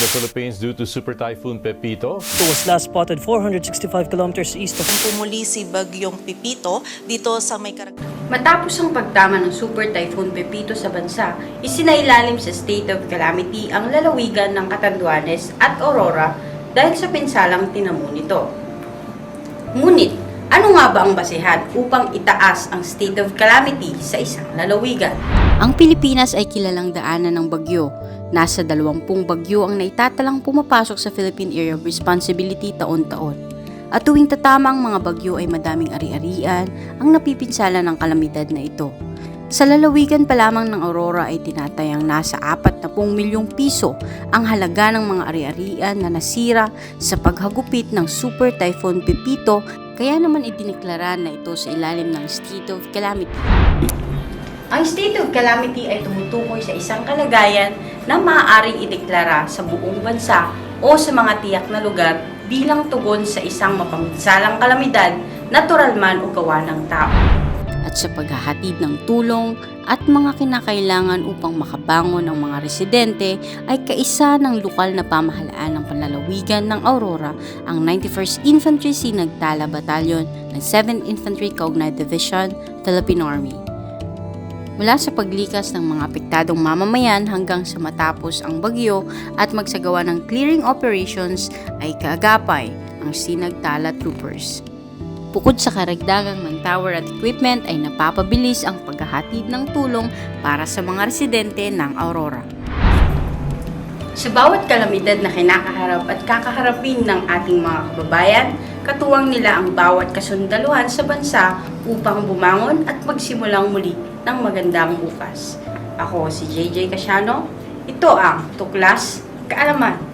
the Philippines due to Super Typhoon Pepito. It was last spotted 465 kilometers east of Pumuli si Bagyong Pipito dito sa may Matapos ang pagtama ng Super Typhoon Pepito sa bansa, isinailalim sa state of calamity ang lalawigan ng Catanduanes at Aurora dahil sa pinsalang tinamo nito. Ngunit, ano nga ba ang basehan upang itaas ang state of calamity sa isang lalawigan? Ang Pilipinas ay kilalang daanan ng bagyo. Nasa 20 bagyo ang naitatalang pumapasok sa Philippine Area of Responsibility taon-taon. At tuwing tatama ang mga bagyo ay madaming ari-arian ang napipinsala ng kalamidad na ito. Sa lalawigan pa lamang ng Aurora ay tinatayang nasa 40 milyong piso ang halaga ng mga ari-arian na nasira sa paghagupit ng Super Typhoon Pepito, kaya naman idineklara na ito sa ilalim ng State of Calamity. Ang state of calamity ay tumutukoy sa isang kalagayan na maaaring ideklara sa buong bansa o sa mga tiyak na lugar bilang tugon sa isang mapaminsalang kalamidad, natural man o gawa ng tao. At sa paghahatid ng tulong at mga kinakailangan upang makabangon ang mga residente ay kaisa ng lokal na pamahalaan ng panlalawigan ng Aurora, ang 91st Infantry Sinagtala Battalion ng 7th Infantry Cognite Division, Philippine Army. Mula sa paglikas ng mga apektadong mamamayan hanggang sa matapos ang bagyo at magsagawa ng clearing operations ay kaagapay ang Sinagtala Troopers. Bukod sa karagdagang manpower at equipment ay napapabilis ang paghahatid ng tulong para sa mga residente ng Aurora. Sa bawat kalamidad na kinakaharap at kakaharapin ng ating mga kababayan, katuwang nila ang bawat kasundaluhan sa bansa upang bumangon at magsimulang muli ng magandang bukas. Ako si JJ Casiano, ito ang Tuklas Kaalaman.